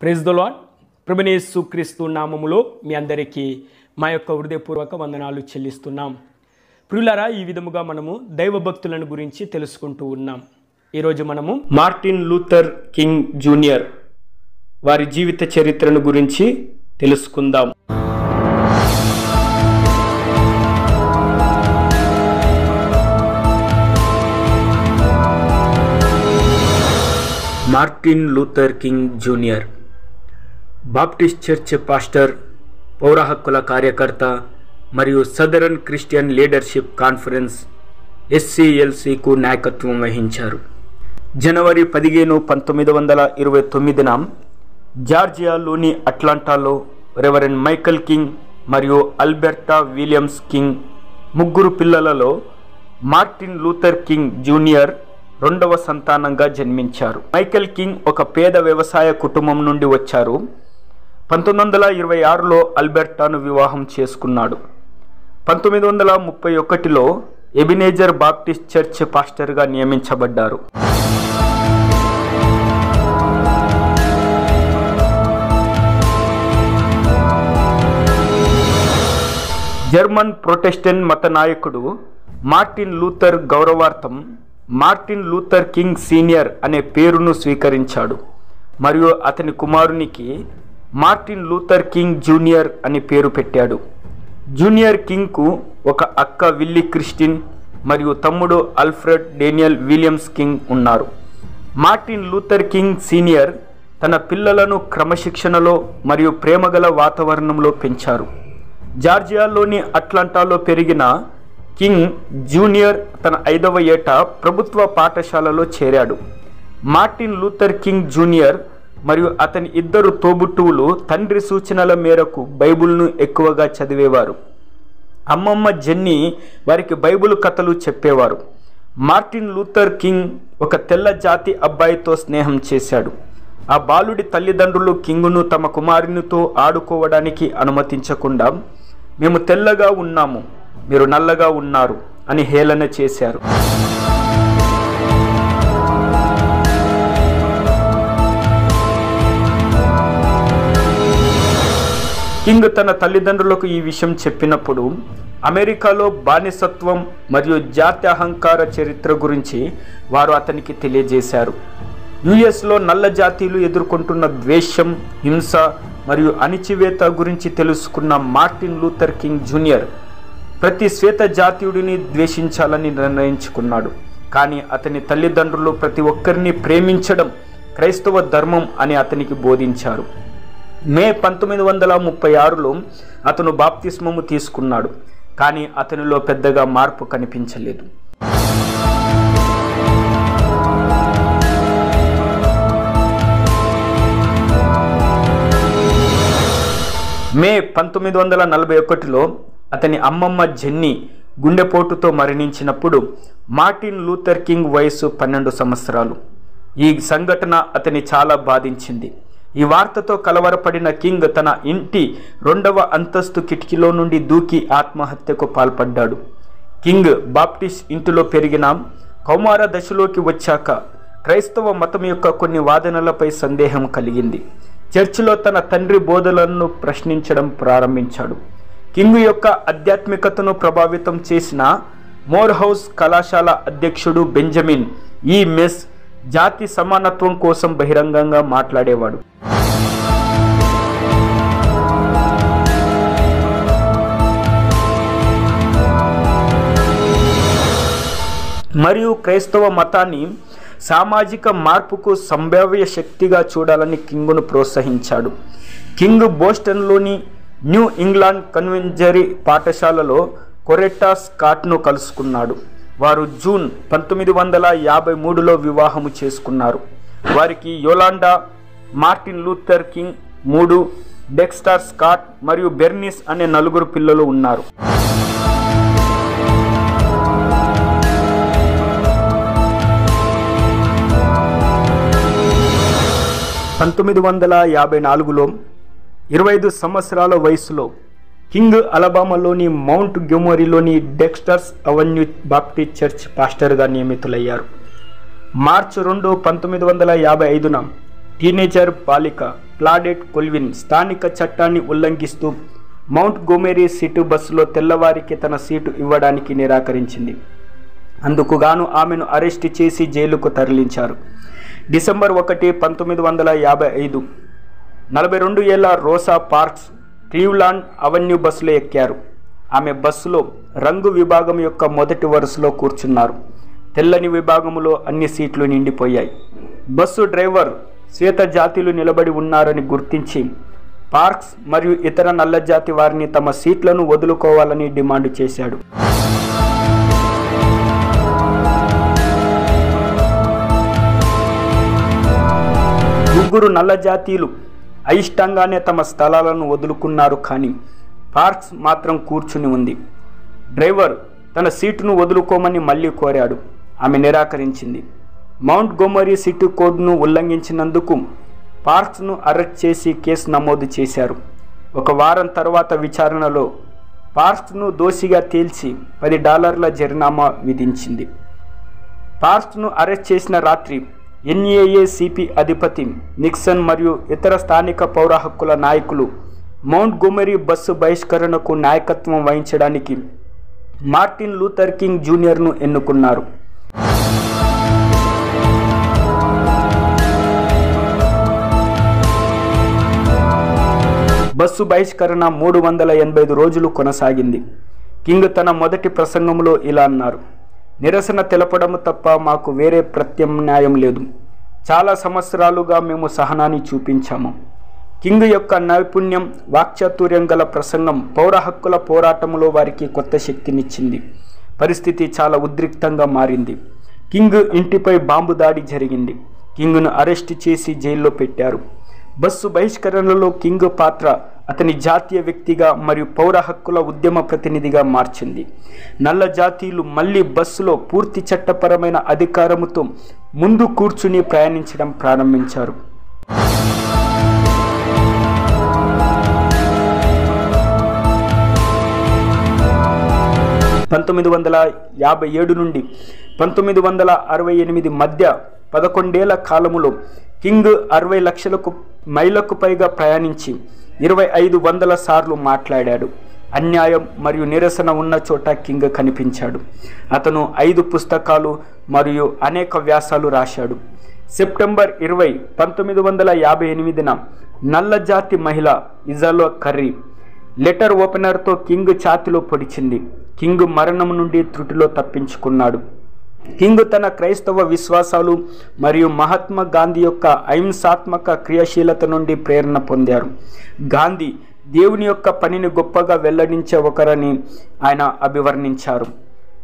Praise the lord. ప్రభువైన యేసుక్రీస్తు నామములో మీ అందరికీ మా యొక్క హృదయపూర్వక వందనాలు చెల్లిస్తున్నాం. ప్రియులారా, ఈ విధముగా మనము దైవభక్తులను గురించి తెలుసుకుంటూ ఉన్నాం. ఈరోజు మనము మార్టిన్ లూథర్ కింగ్ జూనియర్ వారి జీవిత చరిత్రను గురించి తెలుసుకుందాం. Martin Luther King junior Baptist church pastor, పౌర హక్కుల కార్యకర్త మరియు సదరన్ క్రిస్టియన్ లీడర్షిప్ కాన్ఫరెన్స్ SCLCకు నాయకత్వం వహించారు. జనవరి 15, 1929న జార్జియాలోని అట్లాంటాలో రెవరెండ్ మైకల్ కింగ్ మరియు అల్బెర్టా విలియమ్స్ కింగ్ ముగ్గురు పిల్లలలో మార్టిన్ లూథర్ కింగ్ జూనియర్ రెండవ సంతానంగా జన్మించారు. మైకల్ కింగ్ ఒక పేద వ్యవసాయ కుటుంబం నుండి వచ్చారు. 1926లో అల్బెర్టాను వివాహం చేసుకున్నాడు. 1931లో ఎబినేజర్ బాప్టిస్ట్ చర్చ్ పాస్టర్గా నియమించబడ్డారు. జర్మన్ ప్రొటెస్టెంట్ మత నాయకుడు మార్టిన్ లూథర్ గౌరవార్థం మార్టిన్ లూథర్ కింగ్ సీనియర్ అనే పేరును స్వీకరించాడు మరియు అతని కుమారునికి మార్టిన్ లూథర్ కింగ్ జూనియర్ అని పేరు పెట్టాడు. జూనియర్ కింగ్కు ఒక అక్క విల్లీ క్రిస్టిన్ మరియు తమ్ముడు అల్ఫ్రెడ్ డేనియల్ విలియమ్స్ కింగ్ ఉన్నారు. మార్టిన్ లూథర్ కింగ్ సీనియర్ తన పిల్లలను క్రమశిక్షణలో మరియు ప్రేమగల వాతావరణంలో పెంచారు. జార్జియాలోని అట్లాంటాలో పెరిగిన కింగ్ జూనియర్ తన 5వ ఏట ప్రభుత్వ పాఠశాలలో చేరాడు. మార్టిన్ లూథర్ కింగ్ జూనియర్ మరియు అతని ఇద్దరు తోబుట్టువులు తండ్రి సూచనల మేరకు బైబిల్ను ఎక్కువగా చదివేవారు. అమ్మమ్మ జెన్నీ వారికి బైబిల్ కథలు చెప్పేవారు. మార్టిన్ లూథర్ కింగ్ ఒక తెల్ల జాతి అబ్బాయితో స్నేహం చేశాడు. ఆ బాలుడి తల్లిదండ్రులు కింగును తమ కుమారునితో ఆడుకోవడానికి అనుమతించకుండా, మేము తెల్లగా ఉన్నాము, మీరు నల్లగా ఉన్నారు అని హేళన చేశారు. కింగ్ తన తల్లిదండ్రులకు ఈ విషయం చెప్పినప్పుడు అమెరికాలో బానిసత్వం మరియు జాతి అహంకార చరిత్ర గురించి వారు అతనికి తెలియజేశారు. యుఎస్లో నల్ల జాతీయులు ఎదుర్కొంటున్న ద్వేషం, హింస మరియు అణిచివేత గురించి తెలుసుకున్న మార్టిన్ లూథర్ కింగ్ జూనియర్ ప్రతి శ్వేత జాతీయుడిని ద్వేషించాలని నిర్ణయించుకున్నాడు. కానీ అతని తల్లిదండ్రులు ప్రతి ఒక్కరిని ప్రేమించడం క్రైస్తవ ధర్మం అని అతనికి బోధించారు. మే 1936లో అతను బాప్తిస్మము తీసుకున్నాడు, కానీ అతనిలో పెద్దగా మార్పు కనిపించలేదు. మే 1941లో అతని అమ్మమ్మ జెన్నీ గుండెపోటుతో మరణించినప్పుడు మార్టిన్ లూథర్ కింగ్ వయసు 12 సంవత్సరాలు. ఈ సంఘటన అతని చాలా బాధించింది. ఈ వార్తతో కలవరపడిన కింగ్ తన ఇంటి 2వ అంతస్తు కిటికీలో నుండి దూకి ఆత్మహత్యకు పాల్పడ్డాడు. కింగ్ బాప్టిస్ట్ ఇంటిలో పెరిగిన కౌమార దశలోకి వచ్చాక క్రైస్తవ మతం యొక్క కొన్ని వాదనలపై సందేహం కలిగింది. చర్చిలో తన తండ్రి బోధనలను ప్రశ్నించడం ప్రారంభించాడు. కింగ్ యొక్క ఆధ్యాత్మికతను ప్రభావితం చేసిన మోర్ హౌస్ కళాశాల అధ్యక్షుడు బెంజమిన్ ఈ మెస్ జాతి సమానత్వం కోసం బహిరంగంగా మాట్లాడేవాడు. మరియు క్రైస్తవ మతాన్ని సామాజిక మార్పుకు సంభావ్య శక్తిగా చూడాలని కింగ్ను ప్రోత్సహించాడు. కింగ్ బోస్టన్లోని న్యూ ఇంగ్లాండ్ కన్వెంజరీ పాఠశాలలో కొరెట్టా స్కాట్ను కలుసుకున్నాడు. వారు జూన్ 1953లో వివాహము చేసుకున్నారు. వారికి Yolanda, Martin Luther King 3, Dexter Scott మరియు బెర్నిస్ అనే 4 పిల్లలు ఉన్నారు. 1954లో 25 సంవత్సరాల వయసులో కింగ్ అలబామాలోని మౌంట్ గొమోరీలోని డెక్స్టర్స్ అవెన్యూ బాప్టిస్ట్ చర్చ్ పాస్టర్గా నియమితులయ్యారు. మార్చి 2, 1955న టీనేజర్ బాలిక క్లాడెట్ కొల్విన్ స్థానిక చట్టాన్ని ఉల్లంఘిస్తూ మౌంట్ గోమెరీ సిటీ బస్సులో తెల్లవారికి తన సీటు ఇవ్వడానికి నిరాకరించింది. అందుకుగాను ఆమెను అరెస్టు చేసి జైలుకు తరలించారు. డిసెంబర్ 1, 1955 42 ఏళ్ల రోసా పార్క్స్ క్లీవ్లాండ్ అవెన్యూ బస్సులో ఎక్కారు. ఆమె బస్సులో రంగు విభాగం యొక్క మొదటి వరుసలో కూర్చున్నారు. తెల్లని విభాగంలో అన్ని సీట్లు నిండిపోయాయి. బస్సు డ్రైవర్ శ్వేత జాతీయులు నిలబడి ఉన్నారని గుర్తించి పార్క్స్ మరియు ఇతర నల్లజాతి వారిని తమ సీట్లను వదులుకోవాలని డిమాండ్ చేశాడు. ముగ్గురు నల్లజాతీయులు అయిష్టంగానే తమ స్థలాలను వదులుకున్నారు. కానీ పార్క్స్ మాత్రం కూర్చుని ఉంది. డ్రైవర్ తన సీటును వదులుకోమని మళ్ళీ కోరాడు. ఆమె నిరాకరించింది. మౌంట్ గోమెరీ సిటీ కోడ్ను ఉల్లంఘించినందుకు పార్క్స్ను అరెస్ట్ చేసి కేసు నమోదు చేశారు. ఒక వారం తర్వాత విచారణలో పార్క్స్ను దోషిగా తేల్చి $10 జరిమానా విధించింది. పార్క్స్ను అరెస్ట్ చేసిన రాత్రి NAACP అధిపతి నిక్సన్ మరియు ఇతర స్థానిక పౌర హక్కుల నాయకులు మౌంట్ గోమెరీ బస్సు బహిష్కరణకు నాయకత్వం వహించడానికి మార్టిన్ లూథర్ కింగ్ జూనియర్ను ఎన్నుకున్నారు. బస్సు బహిష్కరణ 385 రోజులు కొనసాగింది. కింగ్ తన మొదటి ప్రసంగంలో ఇలా అన్నారు: నిరసన తెలపడం తప్ప మాకు వేరే ప్రత్యామ్నాయం లేదు. చాలా సంవత్సరాలుగా మేము సహనాన్ని చూపించాము. కింగ్ యొక్క నైపుణ్యం, వాక్చాతుర్యం గల ప్రసంగం పౌర హక్కుల పోరాటంలో వారికి కొత్త శక్తినిచ్చింది. పరిస్థితి చాలా ఉద్రిక్తంగా మారింది. కింగ్ ఇంటిపై బాంబు దాడి జరిగింది. కింగ్ను అరెస్టు చేసి జైల్లో పెట్టారు. బస్సు బహిష్కరణలో కింగ్ పాత్ర అతని జాతీయ వ్యక్తిగా మరియు పౌర హక్కుల ఉద్యమ ప్రతినిధిగా మార్చింది. నల్ల జాతీయులు మళ్ళీ బస్సులో పూర్తి చట్టపరమైన అధికారముతో ముందు కూర్చుని ప్రయాణించడం ప్రారంభించారు. (1957 నుండి 1968 మధ్య 11 ఏళ్ల కాలములో కింగ్ 60 లక్షల మైళ్ళకు పైగా ప్రయాణించి 2500 సార్లు మాట్లాడాడు. అన్యాయం మరియు నిరసన ఉన్న చోట కింగ్ కనిపించాడు. అతను 5 పుస్తకాలు మరియు అనేక వ్యాసాలు రాశాడు. సెప్టెంబర్ 20, 1958న నల్ల జాతి మహిళ ఇజాలో కర్రీ లెటర్ ఓపెనర్తో కింగ్ ఛాతిలో పొడిచింది. కింగ్ మరణం నుండి త్రుటిలో తప్పించుకున్నాడు. కింగ్ తన క్రైస్తవ విశ్వాసాలు మరియు మహాత్మా గాంధీ యొక్క అహింసాత్మక క్రియాశీలత నుండి ప్రేరణ పొందారు. గాంధీ దేవుని యొక్క పనిని గొప్పగా వెల్లడించే ఒకరని ఆయన అభివర్ణించారు.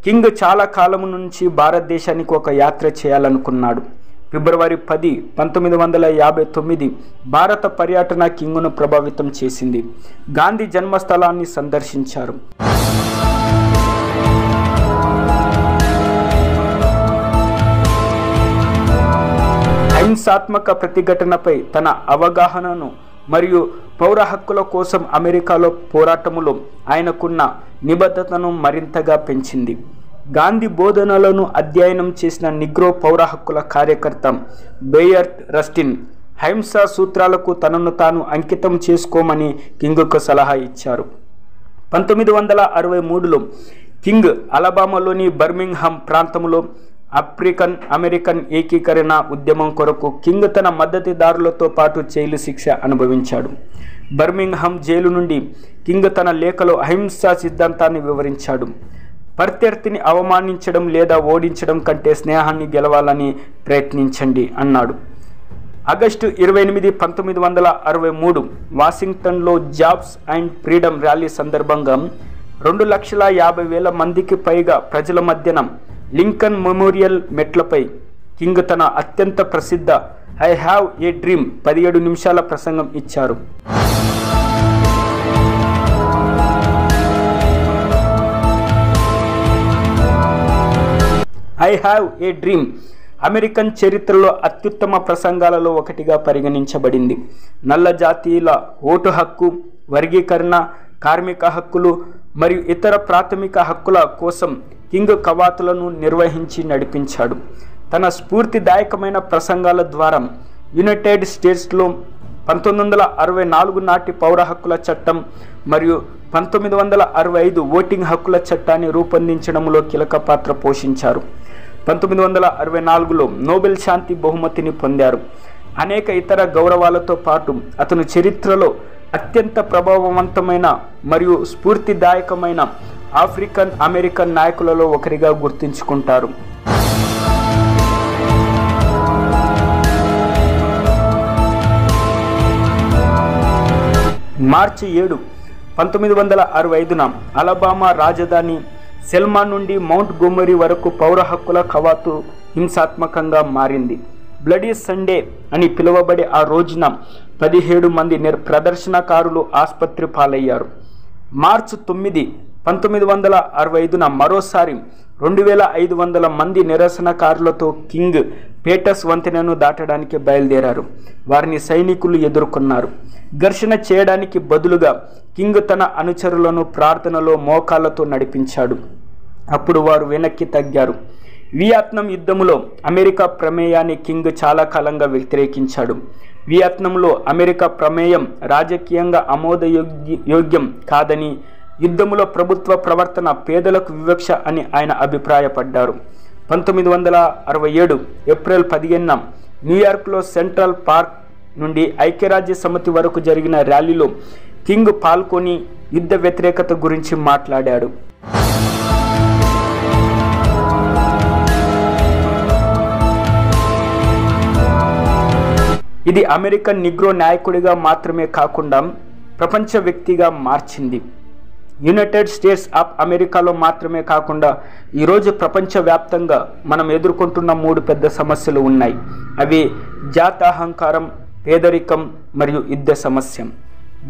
కింగ్ చాలా కాలం నుంచి భారతదేశానికి ఒక యాత్ర చేయాలనుకున్నాడు. ఫిబ్రవరి 10, 1959 భారత పర్యటన కింగ్ను ప్రభావితం చేసింది. గాంధీ జన్మస్థలాన్ని సందర్శించారు. అహింసాత్మక ప్రతిఘటనపై తన అవగాహనను మరియు పౌర హక్కుల కోసం అమెరికాలో పోరాటములో ఆయనకున్న నిబద్ధతను మరింతగా పెంచింది. గాంధీ బోధనలను అధ్యయనం చేసిన నిగ్రో పౌర హక్కుల కార్యకర్త బేయర్ట్ రస్టిన్ అహింసా సూత్రాలకు తనను తాను అంకితం చేసుకోమని కింగ్కు సలహా ఇచ్చారు. 1963లో కింగ్ అలబామాలోని బర్మింగ్హామ్ ప్రాంతంలో ఆఫ్రికన్ అమెరికన్ ఏకీకరణ ఉద్యమం కొరకు కింగ్ తన మద్దతుదారులతో పాటు జైలు శిక్ష అనుభవించాడు. బర్మింగ్హామ్ జైలు నుండి కింగ్ తన లేఖలో అహింసా సిద్ధాంతాన్ని వివరించాడు. ప్రత్యర్థిని అవమానించడం లేదా ఓడించడం కంటే స్నేహాన్ని గెలవాలని ప్రయత్నించండి అన్నాడు. ఆగస్టు 28, 1963 వాషింగ్టన్లో జాబ్స్ అండ్ ఫ్రీడమ్ ర్యాలీ సందర్భంగా 2,50,000 మందికి పైగా ప్రజల మధ్యన లింకన్ మెమోరియల్ మెట్లపై కింగ్ తన అత్యంత ప్రసిద్ధ ఐ హ్యావ్ ఏ డ్రీమ్ 17 నిమిషాల ప్రసంగం ఇచ్చారు. I have a dream American చరిత్రలో అత్యుత్తమ ప్రసంగాలలో ఒకటిగా పరిగణించబడింది. నల్ల జాతీయుల ఓటు హక్కు, వర్గీకరణ, కార్మిక హక్కులు మరియు ఇతర ప్రాథమిక హక్కుల కోసం కింగ్ కవాతులను నిర్వహించి నడిపించాడు. తన స్ఫూర్తిదాయకమైన ప్రసంగాల ద్వారా యునైటెడ్ స్టేట్స్లో 1964 నాటి పౌర హక్కుల చట్టం మరియు 1965 ఓటింగ్ హక్కుల చట్టాన్ని రూపొందించడంలో కీలక పాత్ర పోషించారు. 1964లో నోబెల్ శాంతి బహుమతిని పొందారు. అనేక ఇతర గౌరవాలతో పాటు అతను చరిత్రలో అత్యంత ప్రభావవంతమైన మరియు స్ఫూర్తిదాయకమైన ఆఫ్రికన్ అమెరికన్ నాయకులలో ఒకరిగా గుర్తుంచుకుంటారు. మార్చి 7, 1965న అలబామా రాజధాని సెల్మా నుండి మౌంట్ గోమరీ వరకు పౌర హక్కుల కవాతు హింసాత్మకంగా మారింది. బ్లడీ సండే అని పిలువబడే ఆ రోజున 17 మంది ప్రదర్శనకారులు ఆసుపత్రి పాలయ్యారు. మార్చి 9, 1965న మరోసారి 2500 మంది నిరసనకారులతో కింగ్ పేటస్ వంతెనను దాటడానికి బయలుదేరారు. వారిని సైనికులు ఎదుర్కొన్నారు. ఘర్షణ చేయడానికి బదులుగా కింగ్ తన అనుచరులను ప్రార్థనలో మోకాళ్లతో నడిపించాడు. అప్పుడు వారు వెనక్కి తగ్గారు. వియత్నాం యుద్ధంలో అమెరికా ప్రమేయాన్ని కింగ్ చాలా కాలంగా వ్యతిరేకించాడు. వియత్నాంలో అమెరికా ప్రమేయం రాజకీయంగా ఆమోదయోగ్యం కాదని, యుద్ధంలో ప్రభుత్వ ప్రవర్తన పేదలకు వివక్ష అని ఆయన అభిప్రాయపడ్డారు. 1967 ఏప్రిల్ 15న న్యూయార్క్లో సెంట్రల్ పార్క్ నుండి ఐక్యరాజ్య సమితి వరకు జరిగిన ర్యాలీలో కింగ్ పాల్గొని యుద్ధ వ్యతిరేకత గురించి మాట్లాడాడు. ఇది అమెరికన్ నిగ్రో నాయకుడిగా మాత్రమే కాకుండా ప్రపంచ వ్యక్తిగా మార్చింది. యునైటెడ్ స్టేట్స్ ఆఫ్ అమెరికాలో మాత్రమే కాకుండా ఈరోజు ప్రపంచవ్యాప్తంగా మనం ఎదుర్కొంటున్న 3 పెద్ద సమస్యలు ఉన్నాయి. అవి జాతహంకారం, పేదరికం మరియు యుద్ధ సమస్య.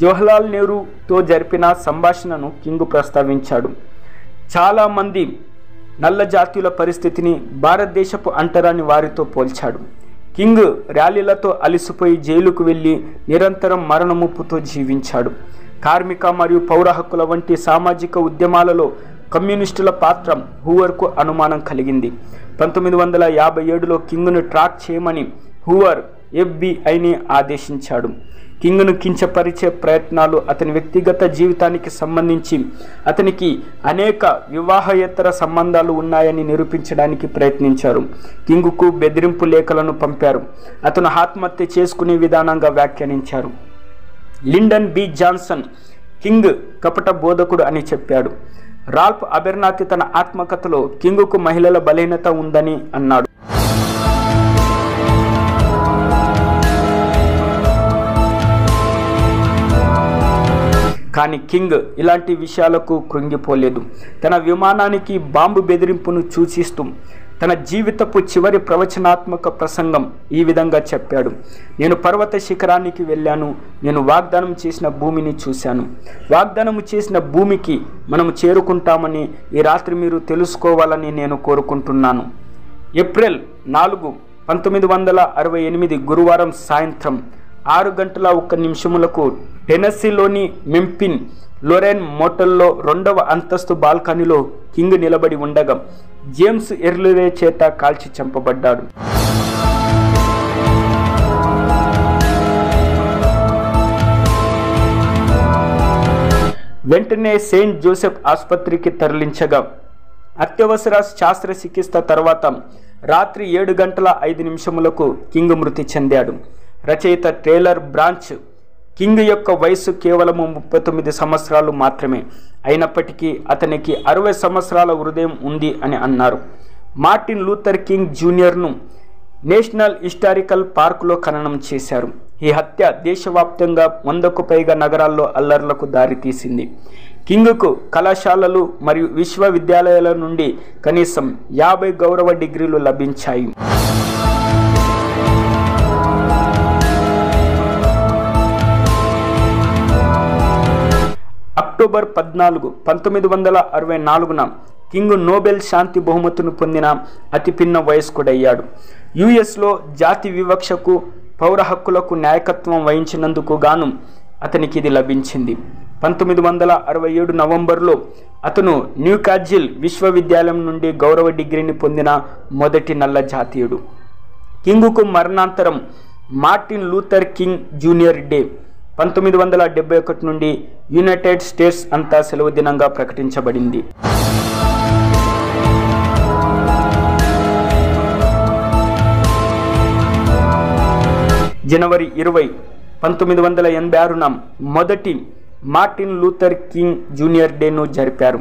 జవహర్లాల్ నెహ్రూతో జరిపిన సంభాషణను కింగ్ ప్రస్తావించాడు. చాలామంది నల్ల జాతీయుల పరిస్థితిని భారతదేశపు అంటరాని వారితో పోల్చాడు. కింగ్ ర్యాలీలతో అలసిపోయి జైలుకు వెళ్ళి నిరంతరం మరణముప్పుతో జీవించాడు. కార్మిక మరియు పౌర హక్కుల వంటి సామాజిక ఉద్యమాలలో కమ్యూనిస్టుల పాత్ర హూవర్కు అనుమానం కలిగింది. 1957లో కింగ్ను ట్రాక్ చేయమని హూవర్ FBIని ఆదేశించాడు. కింగ్ను కించపరిచే ప్రయత్నాలు అతని వ్యక్తిగత జీవితానికి సంబంధించి అతనికి అనేక వివాహేతర సంబంధాలు ఉన్నాయని నిరూపించడానికి ప్రయత్నించారు. కింగ్కు బెదిరింపు లేఖలను పంపారు. అతను ఆత్మహత్య చేసుకునే విధానంగా వ్యాఖ్యానించారు. Lyndon B. జాన్సన్ కింగ్ కపట బోధకుడు అని చెప్పాడు. రాల్ఫ్ అబెర్నాథి తన ఆత్మకథలో కింగ్కు మహిళల బలహీనత ఉందని అన్నాడు. కానీ కింగ్ ఇలాంటి విషయాలకు కృంగిపోలేదు. తన విమానానికి బాంబు బెదిరింపును సూచిస్తూ తన జీవితపు చివరి ప్రవచనాత్మక ప్రసంగం ఈ విధంగా చెప్పాడు. నేను పర్వత శిఖరానికి వెళ్ళాను. నేను వాగ్దానం చేసిన భూమిని చూశాను. వాగ్దానం చేసిన భూమికి మనము చేరుకుంటామని ఈ రాత్రి మీరు తెలుసుకోవాలని నేను కోరుకుంటున్నాను. ఏప్రిల్ 4, 1968 గురువారం సాయంత్రం 6:01 టెనెస్సీలోని మెంఫిస్ లోరెన్ మోటల్లో 2వ అంతస్తు బాల్కనీలో కింగ్ నిలబడి ఉండగా జేమ్స్ ఎర్లీ చేత కాల్చి చంపబడ్డాడు. వెంటనే సెయింట్ జోసెఫ్ ఆసుపత్రికి తరలించగా అత్యవసర శస్త్రచికిత్స తర్వాత రాత్రి 7:05 కింగ్ మృతి చెందాడు. రచయిత టేలర్ బ్రాంచ్ కింగ్ యొక్క వయసు కేవలం 39 సంవత్సరాలు మాత్రమే. అయినప్పటికీ అతనికి 60 సంవత్సరాల హృదయం ఉంది అని అన్నారు. మార్టిన్ లూథర్ కింగ్ జూనియర్ను నేషనల్ హిస్టారికల్ పార్కులో ఖననం చేశారు. ఈ హత్య దేశవ్యాప్తంగా 100కు పైగా నగరాల్లో అల్లర్లకు దారితీసింది. కింగ్కు కళాశాలలు మరియు విశ్వవిద్యాలయాల నుండి కనీసం 50 గౌరవ డిగ్రీలు లభించాయి. అక్టోబర్ 14, 1964న కింగ్ నోబెల్ శాంతి బహుమతిని పొందిన అతిపిన్న వయస్కుడయ్యాడు. యుఎస్లో జాతి వివక్షకు, పౌర హక్కులకు నాయకత్వం వహించినందుకు గాను అతనికి ఇది లభించింది. 1967 నవంబర్లో అతను న్యూకాజిల్ విశ్వవిద్యాలయం నుండి గౌరవ డిగ్రీని పొందిన మొదటి నల్ల జాతీయుడు. కింగ్కు మరణాంతరం Martin Luther King Junior Day 1971 నుండి యునైటెడ్ స్టేట్స్ అంతా సెలవు దినంగా ప్రకటించబడింది. జనవరి 20, 1986న మొదటి మార్టిన్ లూథర్ కింగ్ జూనియర్ డేను జరిపారు.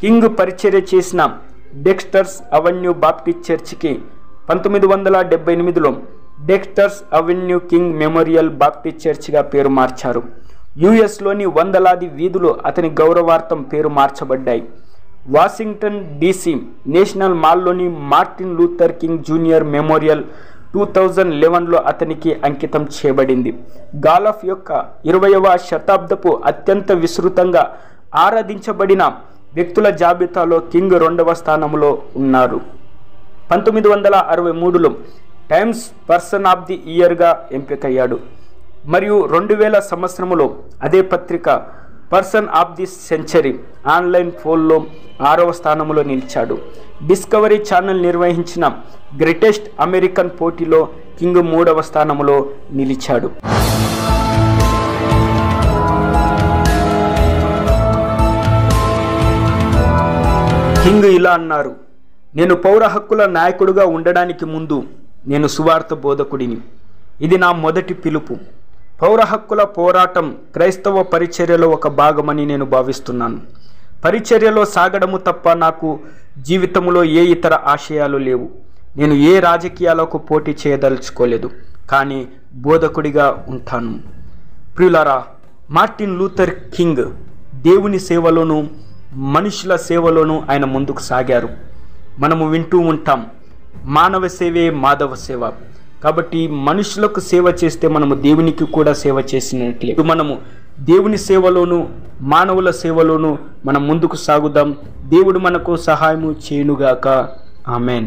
కింగ్ పరిచర్య చేసిన డెక్స్టర్స్ అవెన్యూ బాప్టిస్ట్ చర్చికి 1978లో Dexter's Avenue King Memorial Baptist చర్చిగా పేరు మార్చారు. యుఎస్లోని వందలాది వీధులు అతని గౌరవార్థం పేరు మార్చబడ్డాయి. వాషింగ్టన్ DC నేషనల్ మాల్లోని Martin Luther King Junior Memorial 2011లో అతనికి అంకితం చేయబడింది. గాలఫ్ యొక్క 20వ శతాబ్దపు అత్యంత విస్తృతంగా ఆరాధించబడిన వ్యక్తుల జాబితాలో కింగ్ 2వ స్థానంలో ఉన్నారు. 1963లో టైమ్స్ పర్సన్ ఆఫ్ ది ఇయర్గా ఎంపికయ్యాడు మరియు 2000 సంవత్సరంలో అదే పత్రిక person of the century online పోల్లో 6వ స్థానంలో నిలిచాడు. డిస్కవరీ ఛానల్ నిర్వహించిన గ్రేటెస్ట్ అమెరికన్ పోటీలో కింగ్ 3వ స్థానంలో నిలిచాడు. కింగ్ ఇలా అన్నారు, నేను పౌర హక్కుల నాయకుడిగా ఉండడానికి ముందు నేను సువార్త బోధకుడిని. ఇది నా మొదటి పిలుపు. పౌర హక్కుల పోరాటం క్రైస్తవ పరిచర్యలో ఒక భాగమని నేను భావిస్తున్నాను. పరిచర్యలో సాగడము తప్ప నాకు జీవితంలో ఏ ఇతర ఆశయాలు లేవు. నేను ఏ రాజకీయాలకు పోటీ చేయదలుచుకోలేదు, కానీ బోధకుడిగా ఉంటాను. ప్రియులారా, మార్టిన్ లూథర్ కింగ్ దేవుని సేవలోను మనుషుల సేవలోను ఆయన ముందుకు సాగారు. మనము వింటూ ఉంటాం, మానవ సేవే మాధవ సేవ. కాబట్టి మనుషులకు సేవ చేస్తే మనము దేవునికి కూడా సేవ చేసినట్లే. మనము దేవుని సేవలోను మానవుల సేవలోను మనం ముందుకు సాగుదాం. దేవుడు మనకు సహాయము చేయునుగాక. ఆమేన్.